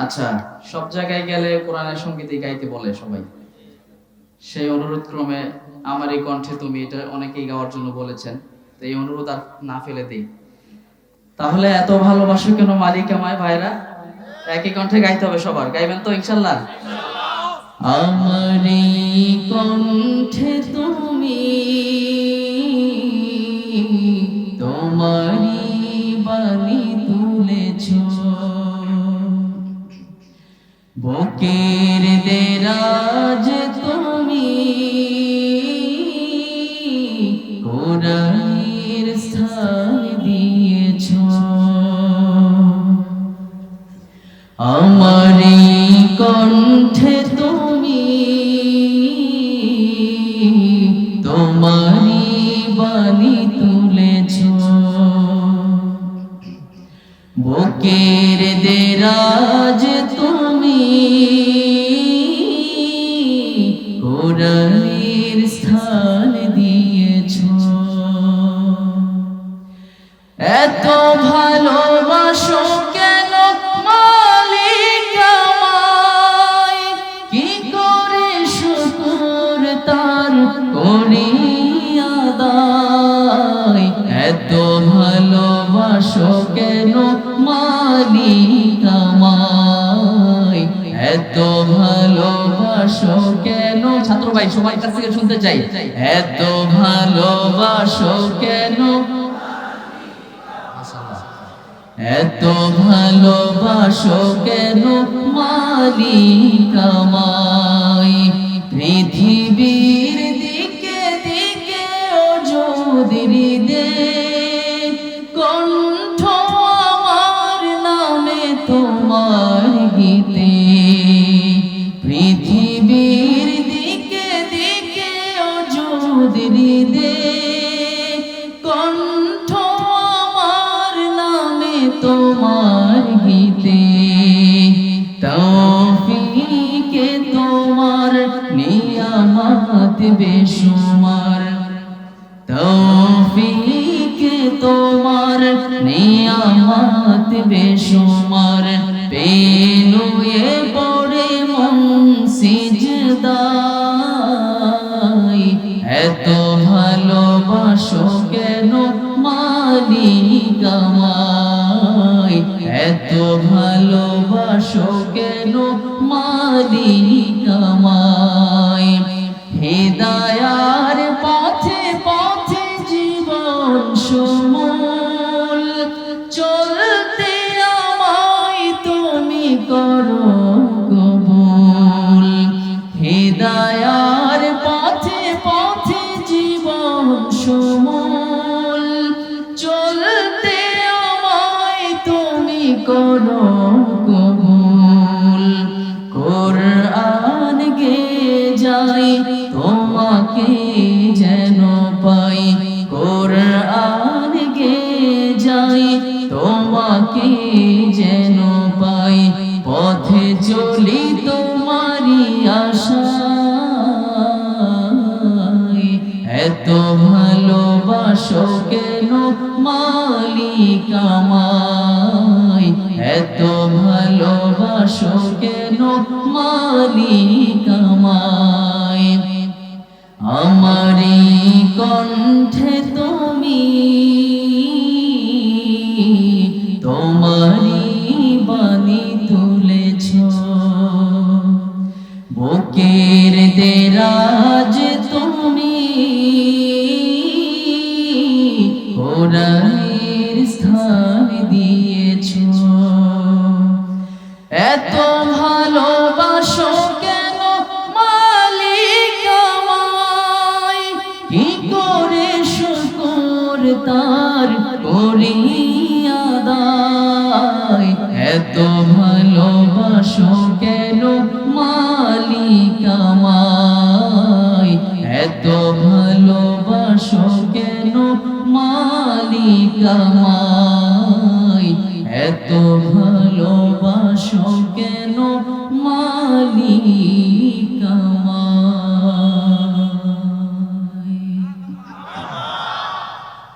আচ্ছা, সব জায়গায় গেলে কোরআনের সঙ্গীতই গাইতে বলে সবাই। সেই অনুরোধ ক্রমে আমার এই কণ্ঠে তুমি, এটা অনেকেই গাওয়ার জন্য বলেছেন, তো এই অনুরোধ আর না ফেলে দিই। তাহলে এত ভালোবাসো কেন মালিক আমায় ভাইরা, একই কণ্ঠে গাইতে হবে সবার। গাইবেন তো ইনশাল্লাহ? আমার এই কণ্ঠে তুমি, তোমারই বাণী তুলেছ, বুকের দেরাজ তুমি কোরআনের স্থান দিয়েছ। আমার এই কণ্ঠে তুমি, তোমারই বাণী তুলেছ, বুকের দেরাজ তুমি কোরআনের স্থান দিয়েছ। এত ভালোবাসো কেন মালিক আমায়, কি করে শুকর তার করি আদায়। এত ভালোবাসো কেন মালিক আমায়, এত ভালোবাসো কেন। ছাত্র ভাই সবার কাছ থেকে শুনতে চাই, এত ভালোবাসো কেন, এত ভালোবাসো কেন মালিক আমায়। পৃথিবীর দিকে দিকে ও যদি দে কণ্ঠ আমার নামে তোমার গীতে। পৃথিবীর দিকে দিকে ও যদি দে কণ্ঠ আমার নামে তোমার গীতে। তৌফিকে তোমার নিয়ামত বেশুমার, তৌফিকে তোমার নিয়ামত বেশুমার। পেনুয়ে পড়ে মন সিজদায়, এত ভালোবাসো কেন মালিক আমায়, এত ভালোবাসো কেন মালিক আমায়। হিদায়ার পথে পথে জীবন সমূল চলতে আমায় তুমি করো কবুল। হিদায়ার পথে পথে জীবন সমূল চলতে আমায় তুমি করো কবুল। কোরআন গে যাই তোমাকে যেন পাই, কোরআন গে যাই তোমাকে যেন পাই। পথে চলি তোমারি আশায়, এত ভালোবাসো কেন মালিক আমায়, এত ভালোবাসো কেন মালিক আমায়। আমার এই কণ্ঠে তুমি, তোমারই বাণী তুলেছ, বুকের দেরাজ তুমি কোরআনের স্থান দিয়েছ। এত ভালোবাসো কেন মালিক আমায়, কি করে শুকর তার করি আদায়। এত ভালোবাসো কেন মালিক আমায়, এত ভালোবাসো কেন মালিক আমায়, এত ভালোবাসো কেন